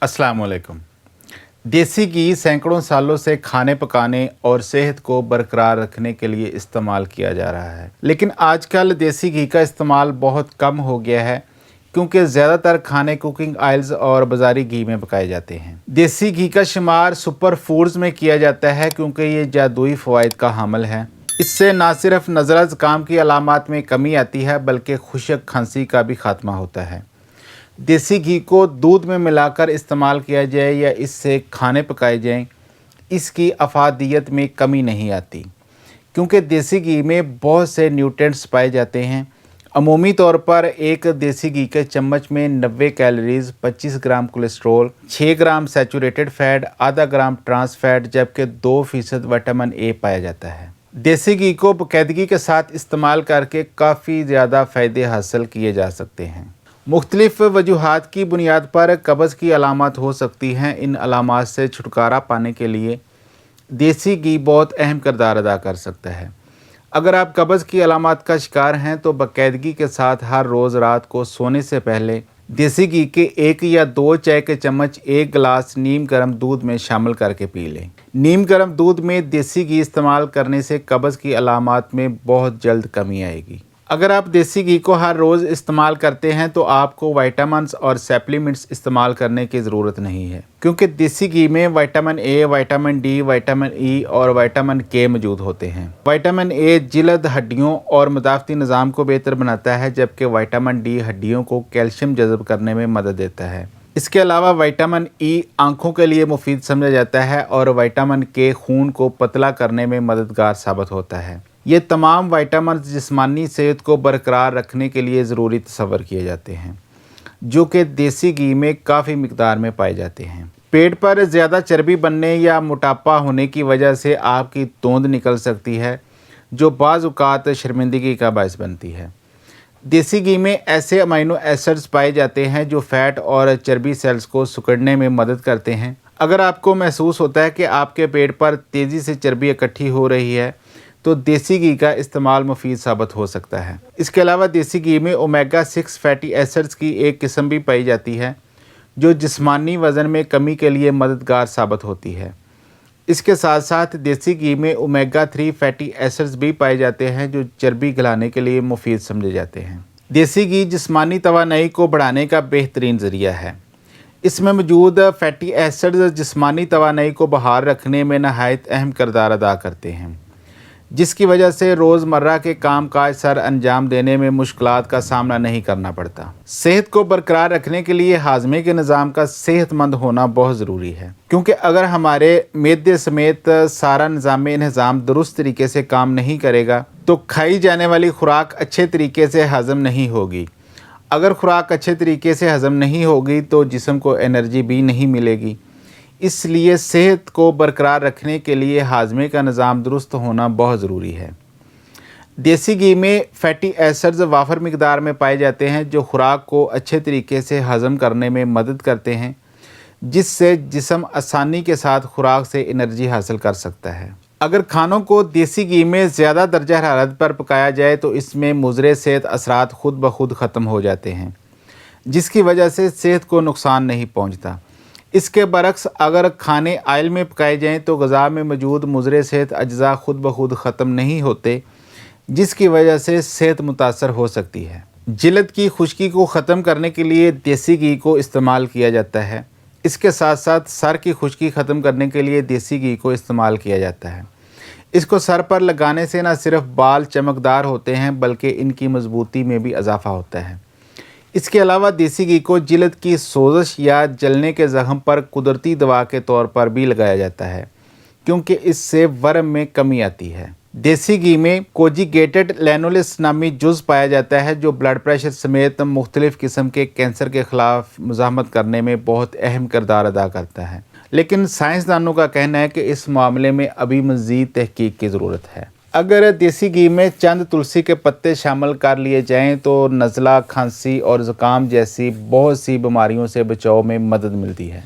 अस्सलाम वालेकुम। देसी घी सैकड़ों सालों से खाने पकाने और सेहत को बरकरार रखने के लिए इस्तेमाल किया जा रहा है, लेकिन आजकल देसी घी का इस्तेमाल बहुत कम हो गया है क्योंकि ज़्यादातर खाने कुकिंग ऑयल्स और बाज़ारी घी में पकाए जाते हैं। देसी घी का शुमार सुपर फूड्स में किया जाता है क्योंकि ये जादुई फ़वाइद का हामिल है। इससे न सिर्फ नज़ला ज़ुकाम की अलामात में कमी आती है बल्कि खुशक खांसी का भी खात्मा होता है। देसी घी को दूध में मिलाकर इस्तेमाल किया जाए या इससे खाने पकाए जाएं, इसकी अफादियत में कमी नहीं आती क्योंकि देसी घी में बहुत से न्यूट्रिएंट्स पाए जाते हैं। अमूमी तौर पर एक देसी घी के चम्मच में 90 कैलोरीज, 25 ग्राम कोलेस्ट्रॉल, 6 ग्राम सैचुरेटेड फैट, आधा ग्राम ट्रांस फैट जबकि 2% विटामिन ए पाया जाता है। देसी घी को बाकायदगी के साथ इस्तेमाल करके काफ़ी ज़्यादा फ़ायदे हासिल किए जा सकते हैं। मुख्तलिफ वजूहात की बुनियाद पर कब्ज़ की अलामत हो सकती हैं। इन अलामात से छुटकारा पाने के लिए देसी घी बहुत अहम किरदार अदा कर सकता है। अगर आप कब्ज़ की अलामत का शिकार हैं तो बाकायदगी के साथ हर रोज़ रात को सोने से पहले देसी घी के 1 या 2 चाय के चम्मच 1 गिलास नीम गर्म दूध में शामिल करके पी लें। नीम गर्म दूध में देसी घी इस्तेमाल करने से कब्ज़ की अलामत में बहुत जल्द कमी आएगी। अगर आप देसी घी को हर रोज़ इस्तेमाल करते हैं तो आपको विटामिन्स और सप्लीमेंट्स इस्तेमाल करने की ज़रूरत नहीं है क्योंकि देसी घी में vitamin A, vitamin D, vitamin E और विटामिन के मौजूद होते हैं। विटामिन ए जिल्द, हड्डियों और मदाफ़ती निज़ाम को बेहतर बनाता है जबकि विटामिन डी हड्डियों को कैल्शियम जज़ब करने में मदद देता है। इसके अलावा विटामिन ई आँखों के लिए मुफीद समझा जाता है और विटामिन के खून को पतला करने में मददगार साबित होता है। ये तमाम विटामिन जिस्मानी सेहत को बरकरार रखने के लिए ज़रूरी तस्वर किए जाते हैं जो कि देसी घी में काफ़ी मिकदार में पाए जाते हैं। पेट पर ज़्यादा चर्बी बनने या मोटापा होने की वजह से आपकी तोंद निकल सकती है जो बाज़ औक़ात शर्मिंदगी का बायस बनती है। देसी घी में ऐसे अमीनो एसिड्स पाए जाते हैं जो फ़ैट और चर्बी सेल्स को सिकुड़ने में मदद करते हैं। अगर आपको महसूस होता है कि आपके पेट पर तेज़ी से चर्बी इकट्ठी हो रही है तो देसी घी का इस्तेमाल मुफीद साबित हो सकता है। इसके अलावा देसी घी में ओमेगा 6 फैटी एसिड्स की एक किस्म भी पाई जाती है जो जिस्मानी वज़न में कमी के लिए मददगार साबित होती है। इसके साथ साथ देसी घी में ओमेगा 3 फैटी एसिड्स भी पाए जाते हैं जो चर्बी गलाने के लिए मुफीद समझे जाते हैं। देसी घी जिस्मानी तवानाई को बढ़ाने का बेहतरीन ज़रिया है। इसमें मौजूद फैटी एसिड्स जिस्मानी तवानाई को बहाल रखने में नहायत अहम किरदार अदा करते हैं जिसकी वजह से रोज़मर्रा के काम काज सर अंजाम देने में मुश्किलात का सामना नहीं करना पड़ता। सेहत को बरकरार रखने के लिए हाजमे के निज़ाम का सेहतमंद होना बहुत ज़रूरी है क्योंकि अगर हमारे मैदे समेत सारा निज़ाम दुरुस्त तरीके से काम नहीं करेगा तो खाई जाने वाली खुराक अच्छे तरीके से हज़म नहीं होगी। अगर खुराक अच्छे तरीके से हज़म नहीं होगी तो जिस्म को एनर्जी भी नहीं मिलेगी। इसलिए सेहत को बरकरार रखने के लिए हाजमे का निज़ाम दुरुस्त होना बहुत ज़रूरी है। देसी घी में फैटी एसिड्स वाफर मिकदार में पाए जाते हैं जो खुराक को अच्छे तरीके से हज़म करने में मदद करते हैं जिससे जिस्म आसानी के साथ खुराक से एनर्जी हासिल कर सकता है। अगर खानों को देसी घी में ज़्यादा दर्जा हरारत पर पकाया जाए तो इसमें मुज़र सेहत असरात खुद ब खुद ख़त्म हो जाते हैं जिसकी वजह से सेहत को नुकसान नहीं पहुँचता। इसके बरक्स अगर खाने ऑयल में पकाए जाएँ तो ग़िज़ा में मौजूद मुज़र सेहत अज्जा खुद ब खुद ख़त्म नहीं होते जिसकी वजह से सेहत मुतासर हो सकती है। जिल्द की खुश्की को ख़त्म करने के लिए देसी घी को इस्तेमाल किया जाता है। इसके साथ साथ सर की खुश्की ख़त्म करने के लिए देसी घी को इस्तेमाल किया जाता है। इसको सर पर लगाने से न सिर्फ बाल चमकदार होते हैं बल्कि इनकी मजबूती में भी इजाफ़ा होता है। इसके अलावा देसी घी को जिल्द की सोजिश या जलने के ज़ख्म पर कुदरती दवा के तौर पर भी लगाया जाता है क्योंकि इससे वर्म में कमी आती है। देसी घी में कोजिगेटेड लैनोलिस नामी जुज़ पाया जाता है जो ब्लड प्रेशर समेत मुख्तलिफ़ किस्म के कैंसर के ख़िलाफ़ मुज़ाहमत करने में बहुत अहम किरदार अदा करता है, लेकिन साइंसदानों का कहना है कि इस मामले में अभी मज़ीद तहकीक की ज़रूरत है। अगर देसी घी में चंद तुलसी के पत्ते शामिल कर लिए जाएं तो नज़ला, खांसी और ज़ुकाम जैसी बहुत सी बीमारियों से बचाव में मदद मिलती है।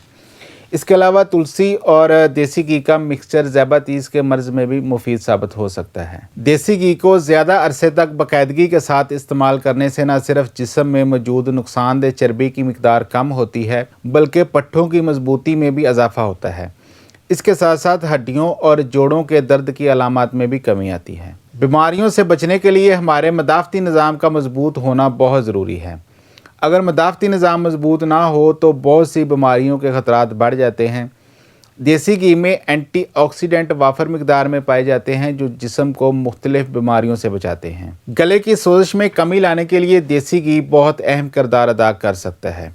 इसके अलावा तुलसी और देसी घी का मिक्सचर ज़्यादातीस के मर्ज़ में भी मुफीद साबित हो सकता है। देसी घी को ज़्यादा अरसे तक बाकायदगी के साथ इस्तेमाल करने से न सिर्फ जिस्म में मौजूद नुकसानदेह चर्बी की मिकदार कम होती है, बल्कि पट्ठों की मजबूती में भी इजाफा होता है। इसके साथ साथ हड्डियों और जोड़ों के दर्द की अलामात में भी कमी आती है। बीमारियों से बचने के लिए हमारे मदाफ़ती निज़ाम का मजबूत होना बहुत ज़रूरी है। अगर मदाफ़ती निज़ाम मजबूत ना हो तो बहुत सी बीमारियों के ख़तरात बढ़ जाते हैं। देसी घी में एंटीऑक्सीडेंट वाफर मिकदार में पाए जाते हैं जो जिस्म को मुख्तलिफ बीमारियों से बचाते हैं। गले की सोजिश में कमी लाने के लिए देसी घी बहुत अहम किरदार अदा कर सकता है।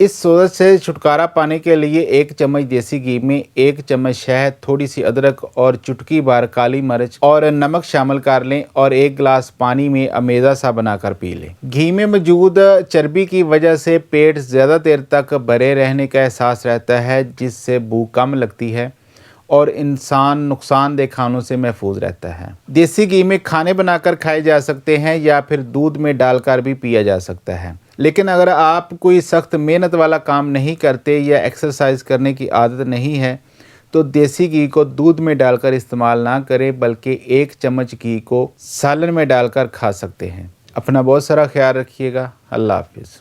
इस सोजिश से छुटकारा पाने के लिए 1 चम्मच देसी घी में 1 चम्मच शहद, थोड़ी सी अदरक और चुटकी भर काली मिर्च और नमक शामिल कर लें और 1 गिलास पानी में अमेज़ा सा बनाकर पी लें। घी में मौजूद चर्बी की वजह से पेट ज़्यादा देर तक भरे रहने का एहसास रहता है, जिससे भूख कम लगती है और इंसान नुकसानदेह खानों से महफूज रहता है। देसी घी में खाने बनाकर खाए जा सकते हैं या फिर दूध में डालकर भी पिया जा सकता है। लेकिन अगर आप कोई सख्त मेहनत वाला काम नहीं करते या एक्सरसाइज करने की आदत नहीं है तो देसी घी को दूध में डालकर इस्तेमाल ना करें, बल्कि 1 चम्मच घी को सालन में डालकर खा सकते हैं। अपना बहुत सारा ख्याल रखिएगा। अल्लाह हाफिज़।